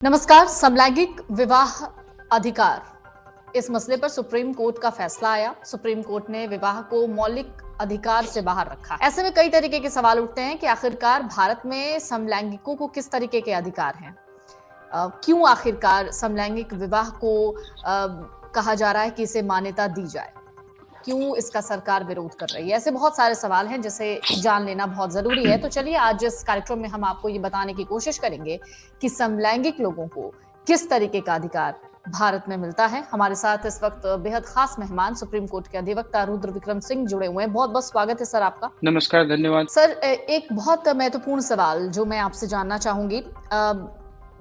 नमस्कार। समलैंगिक विवाह अधिकार, इस मसले पर सुप्रीम कोर्ट का फैसला आया। सुप्रीम कोर्ट ने विवाह को मौलिक अधिकार से बाहर रखा। ऐसे में कई तरीके के सवाल उठते हैं कि आखिरकार भारत में समलैंगिकों को किस तरीके के अधिकार हैं। क्यों आखिरकार समलैंगिक विवाह को कहा जा रहा है कि इसे मान्यता दी जाए, क्यों इसका सरकार विरोध कर रही है। ऐसे बहुत सारे सवाल हैं जिसे जान लेना बहुत जरूरी है। तो चलिए आज इस कार्यक्रम में हम आपको ये बताने की कोशिश करेंगे कि समलैंगिक लोगों को किस तरीके का अधिकार भारत में मिलता है। हमारे साथ इस वक्त बेहद खास मेहमान सुप्रीम कोर्ट के अधिवक्ता रुद्र विक्रम सिंह जुड़े हुए हैं। बहुत बहुत स्वागत है सर आपका। नमस्कार, धन्यवाद। सर, एक बहुत महत्वपूर्ण सवाल जो मैं आपसे जानना चाहूंगी,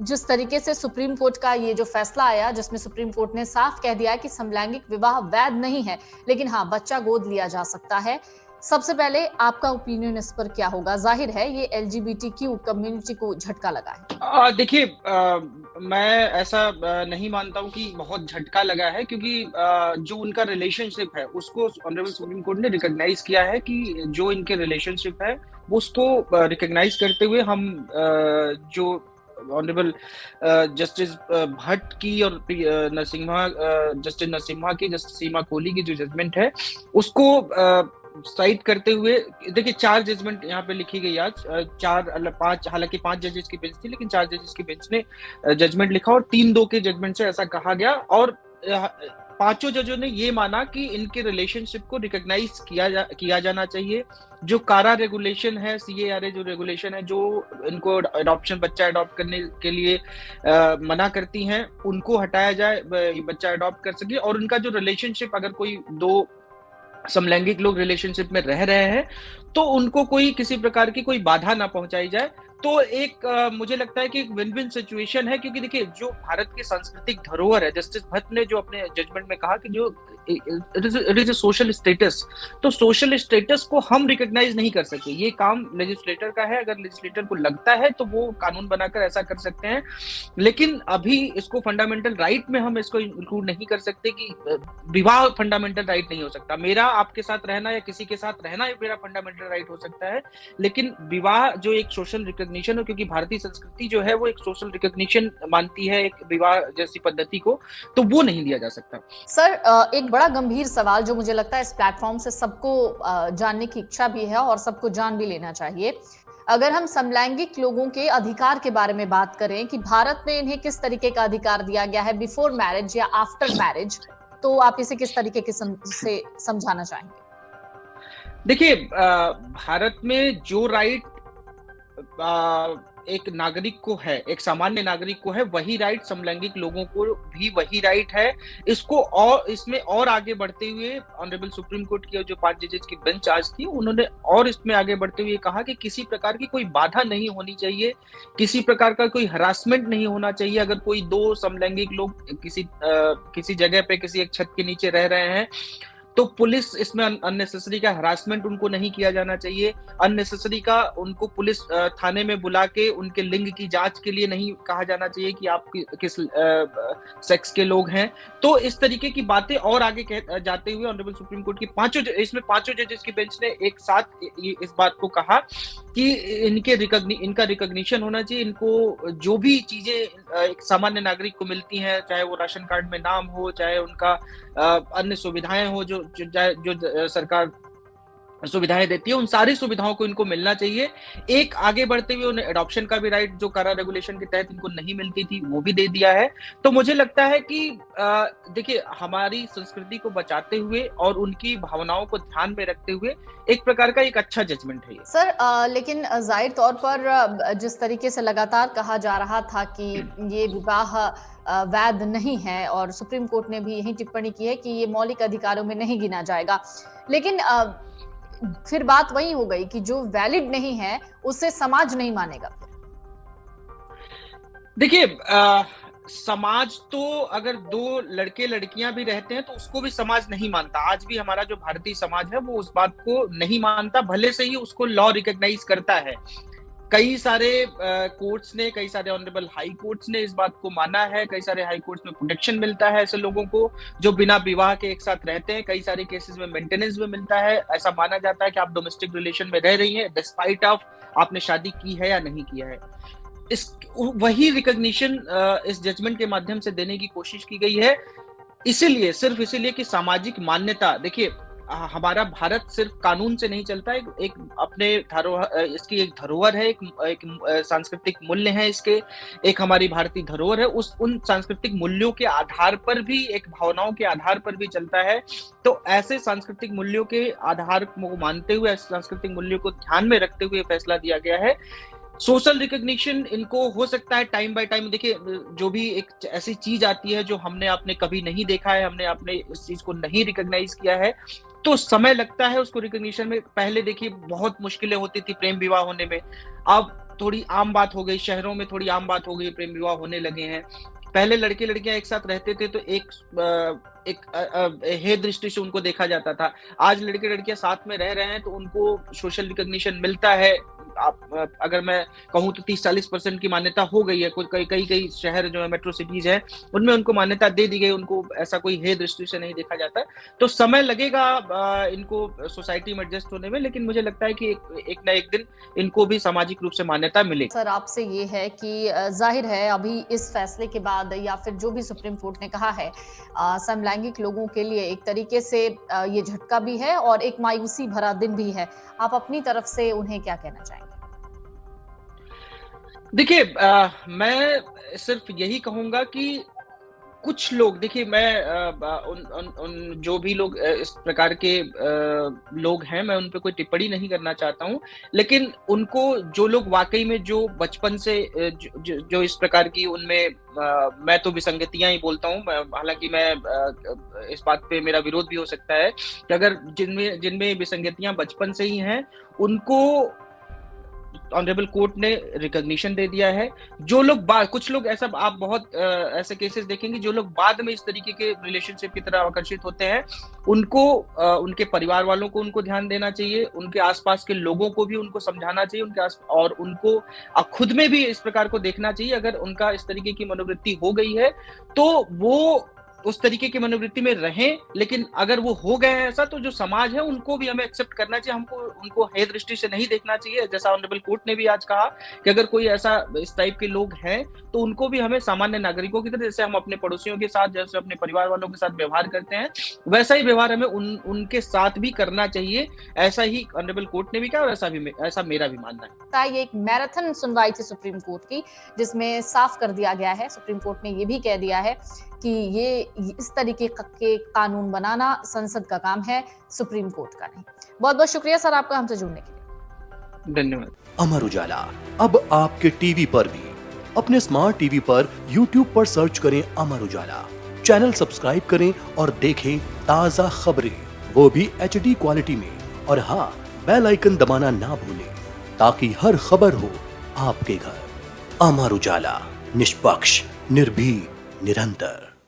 जिस तरीके से सुप्रीम कोर्ट का ये जो फैसला आया, जिसमें सुप्रीम कोर्ट ने साफ कह दिया है कि समलैंगिक विवाह वैध नहीं है, लेकिन हाँ, बच्चा गोद लिया जा सकता है। सबसे पहले आपका ओपिनियन इस पर क्या होगा? जाहिर है ये एलजीबीटीक्यू कम्युनिटी को झटका लगा है। देखिए, मैं ऐसा नहीं मानता हूँ कि बहुत झटका लगा है, क्योंकि जो उनका रिलेशनशिप है उसको ऑनरेबल सुप्रीम कोर्ट ने रिकॉग्नाइज किया है कि जो इनके रिलेशनशिप है वो उसको रिकॉग्नाइज करते हुए हम जो ऑनरेबल जस्टिस भट्ट की और नरसिम्हा जस्टिस नरसिम्हा की, जस्टिस सीमा कोहली की जो जजमेंट है उसको साइड करते हुए, देखिए 4 जजमेंट यहाँ पे लिखी गई आज, 5, हालांकि 5 जजेस की बेंच थी लेकिन 4 जजेस की बेंच ने जजमेंट लिखा और 3-2 के जजमेंट से ऐसा कहा गया और 5 जजों ने ये माना कि इनके रिलेशनशिप को रिकॉग्नाइज किया जाना चाहिए। जो कारा रेगुलेशन है, सीएआरए जो रेगुलेशन है, जो इनको बच्चा अडॉप्ट करने के लिए मना करती हैं, उनको हटाया जाए, बच्चा अडॉप्ट कर सके। और उनका जो रिलेशनशिप, अगर कोई 2 समलैंगिक लोग रिलेशनशिप में रह रहे हैं तो उनको कोई किसी प्रकार की कोई बाधा ना पहुंचाई जाए। तो एक मुझे लगता है कि एक विन विन सिचुएशन है, क्योंकि देखिए जो भारत की सांस्कृतिक धरोहर है, जस्टिस भट्ट ने जो अपने जजमेंट में कहा कि जो it is a social status, तो सोशल स्टेटस को हम रिकॉग्नाइज नहीं कर सकते। ये काम लेजिस्लेटर का है, अगर लेजिस्लेटर को लगता है तो वो कानून बनाकर ऐसा कर सकते हैं, लेकिन अभी इसको फंडामेंटल राइट में हम इसको इंक्लूड नहीं कर सकते कि विवाह फंडामेंटल राइट नहीं हो सकता। मेरा आपके साथ रहना या किसी के साथ रहना मेरा फंडामेंटल राइट हो सकता है, लेकिन विवाह जो एक सोशल रिकॉग्निशन है, क्योंकि भारतीय संस्कृति जो है वो एक सोशल रिकॉग्निशन मानती है एक विवाह जैसी पद्धति को, तो वो नहीं दिया जा सकता। सर, एक बड़ा गंभीर सवाल जो मुझे लगता है इस प्लेटफॉर्म से सबको जानने की इच्छा भी है और सबको जान भी लेना चाहिए। अगर हम समलैंगिक लोगों के अधिकार के बारे में बात करें कि भारत में इन्हें किस तरीके का अधिकार दिया गया है बिफोर मैरिज या आफ्टर मैरिज, तो आप इसे किस तरीके के से समझाना चाहेंगे? देखिए, भारत में जो राइट एक नागरिक को है, एक सामान्य नागरिक को है, वही राइट समलैंगिक लोगों को भी वही राइट है। इसको और इसमें और आगे बढ़ते हुए ऑनरेबल सुप्रीम कोर्ट की जो 5 जजेस की बेंच आज थी, उन्होंने और इसमें आगे बढ़ते हुए कहा कि किसी प्रकार की कोई बाधा नहीं होनी चाहिए, किसी प्रकार का कोई हरासमेंट नहीं होना चाहिए। अगर कोई 2 समलैंगिक लोग किसी जगह पे किसी एक छत के नीचे रह रहे हैं, तो पुलिस इसमें अननेसेसरी का हरासमेंट उनको नहीं किया जाना चाहिए। अननेसेसरी का उनको पुलिस थाने में बुला के उनके लिंग की जांच के लिए नहीं कहा जाना चाहिए कि आप किस सेक्स के लोग हैं। तो इस तरीके की बातें और आगे जाते हुए ऑनरेबल सुप्रीम कोर्ट की पांचों जजेस की बेंच ने एक साथ इस बात को कहा कि इनका रिकॉग्निशन होना चाहिए। इनको जो भी चीजें एक सामान्य नागरिक को मिलती हैं, चाहे वो राशन कार्ड में नाम हो, चाहे उनका अन्य सुविधाएं हो जो सरकार सुविधाएं देती है, उन सारी सुविधाओं को इनको मिलना चाहिए। एक आगे बढ़ते हुए उन्हें एडॉप्शन का भी राइट, जो कारा रेगुलेशन के तहत इनको नहीं मिलती थी, वो भी दे दिया है। तो मुझे लगता है कि देखिए, हमारी संस्कृति को बचाते हुए और उनकी भावनाओं को ध्यान में रखते हुए एक प्रकार का एक अच्छा जजमेंट है ये। सर, लेकिन जाहिर तौर पर जिस तरीके से लगातार कहा जा रहा था कि ये विवाह वैध नहीं है और सुप्रीम कोर्ट ने भी यही टिप्पणी की है कि ये मौलिक अधिकारों में नहीं गिना जाएगा, लेकिन फिर बात वही हो गई कि जो वैलिड नहीं है उसे समाज नहीं मानेगा। देखिए, समाज तो अगर 2 लड़के लड़कियां भी रहते हैं तो उसको भी समाज नहीं मानता। आज भी हमारा जो भारतीय समाज है वो उस बात को नहीं मानता, भले से ही उसको लॉ रिकॉग्नाइज करता है। कई सारे कोर्ट्स ने, कई सारे ऑनरेबल हाई कोर्ट्स ने इस बात को माना है। कई सारे हाई कोर्ट्स में प्रोटेक्शन मिलता है ऐसे लोगों को जो बिना विवाह के एक साथ रहते हैं। कई सारे केसेस में मेंटेनेंस भी मिलता है। ऐसा माना जाता है कि आप डोमेस्टिक रिलेशन में रह रही हैं डिस्पाइट ऑफ आपने शादी की है या नहीं किया है। इस वही रिकॉग्निशन इस जजमेंट के माध्यम से देने की कोशिश की गई है। इसीलिए, सिर्फ इसीलिए कि सामाजिक मान्यता, देखिए हमारा भारत सिर्फ कानून से नहीं चलता, एक अपने इसकी एक धरोहर है, एक सांस्कृतिक मूल्य है इसके, एक हमारी भारतीय धरोहर है, उन सांस्कृतिक मूल्यों के आधार पर भी, एक भावनाओं के आधार पर भी चलता है। तो ऐसे सांस्कृतिक मूल्यों के आधार को मानते हुए, ऐसे सांस्कृतिक मूल्यों को ध्यान में रखते हुए फैसला दिया गया है। सोशल रिकॉग्निशन इनको हो सकता है टाइम बाय टाइम, देखिए जो भी एक ऐसी चीज आती है जो हमने आपने कभी नहीं देखा है, हमने आपने इस चीज को नहीं रिकॉग्नाइज किया है, तो समय लगता है उसको रिकॉग्निशन में। पहले देखिए बहुत मुश्किलें होती थी प्रेम विवाह होने में, अब थोड़ी आम बात हो गई, शहरों में थोड़ी आम बात हो गई, प्रेम विवाह होने लगे हैं। पहले लड़के लड़कियां एक साथ रहते थे तो एक हे दृष्टि से उनको देखा जाता था। आज लड़के लड़कियां साथ में रह रहे हैं तो उनको सोशल रिकॉग्निशन मिलता है। आप अगर मैं कहूँ तो 30-40% की मान्यता हो गई है। कई शहर जो है, मेट्रो सिटीज है, उनमें उनको मान्यता दे दी गई, उनको ऐसा कोई हे दृष्टि से नहीं देखा जाता है। तो समय लगेगा इनको सोसाइटी में एडजस्ट होने में, लेकिन मुझे लगता है कि एक ना एक दिन इनको भी सामाजिक रूप से मान्यता मिलेगी। सर, आपसे ये है कि जाहिर है अभी इस फैसले के बाद या फिर जो भी सुप्रीम कोर्ट ने कहा है, समलैंगिक लोगों के लिए एक तरीके से ये झटका भी है और एक मायूसी भरा दिन भी है। आप अपनी तरफ से उन्हें क्या कहना चाहेंगे? देखिए मैं सिर्फ यही कहूँगा कि कुछ लोग, देखिए मैं उन जो भी लोग इस प्रकार के लोग हैं, मैं उन पे कोई टिप्पणी नहीं करना चाहता हूँ। लेकिन उनको, जो लोग वाक़ई में जो बचपन से जो इस प्रकार की उनमें मैं तो विसंगतियाँ ही बोलता हूँ, हालाँकि मैं इस बात पे मेरा विरोध भी हो सकता है कि अगर जिनमें विसंगतियाँ बचपन से ही हैं, उनको ऑनरेबल कोर्ट ने रिकॉग्निशन दे दिया है। जो लोग कुछ लोग ऐसा, आप बहुत ऐसे केसेस देखेंगे, जो लोग बाद में इस तरीके के रिलेशनशिप की तरफ आकर्षित होते हैं, उनको उनके परिवार वालों को उनको ध्यान देना चाहिए, उनके आसपास के लोगों को भी उनको समझाना चाहिए, और उनको खुद में भी इस प्रकार को देखना चाहिए। अगर उनका इस तरीके की मनोवृत्ति हो गई है तो वो उस तरीके की मनोवृत्ति में रहें, लेकिन अगर वो हो गए हैं ऐसा, तो जो समाज है उनको भी हमें एक्सेप्ट करना चाहिए, हमको उनको हे दृष्टि से नहीं देखना चाहिए। जैसा ऑनरेबल कोर्ट ने भी आज कहा कि अगर कोई ऐसा इस टाइप के लोग हैं तो उनको भी हमें सामान्य नागरिकों की तरह, जैसे हम अपने पड़ोसियों के साथ, जैसे अपने परिवार वालों के साथ व्यवहार करते हैं, वैसा ही व्यवहार हमें उनके साथ भी करना चाहिए। ऐसा ही ऑनरेबल कोर्ट ने भी कहा और ऐसा मेरा भी मानना है। ये एक मैराथन सुनवाई थी सुप्रीम कोर्ट की, जिसमें साफ कर दिया गया है, सुप्रीम कोर्ट ने ये भी कह दिया है कि ये इस तरीके के कानून बनाना संसद का काम है, सुप्रीम कोर्ट का नहीं। बहुत बहुत शुक्रिया सर आपका हमसे जुड़ने के लिए। धन्यवाद। अमर उजाला अब आपके टीवी पर भी। अपने स्मार्ट टीवी पर यूट्यूब पर सर्च करें अमर उजाला, चैनल सब्सक्राइब करें और देखें ताजा खबरें, वो भी HD क्वालिटी में। और हाँ, बेल आइकन दबाना ना भूलें ताकि हर खबर हो आपके घर। अमर उजाला, निष्पक्ष, निर्भीक, निरंतर।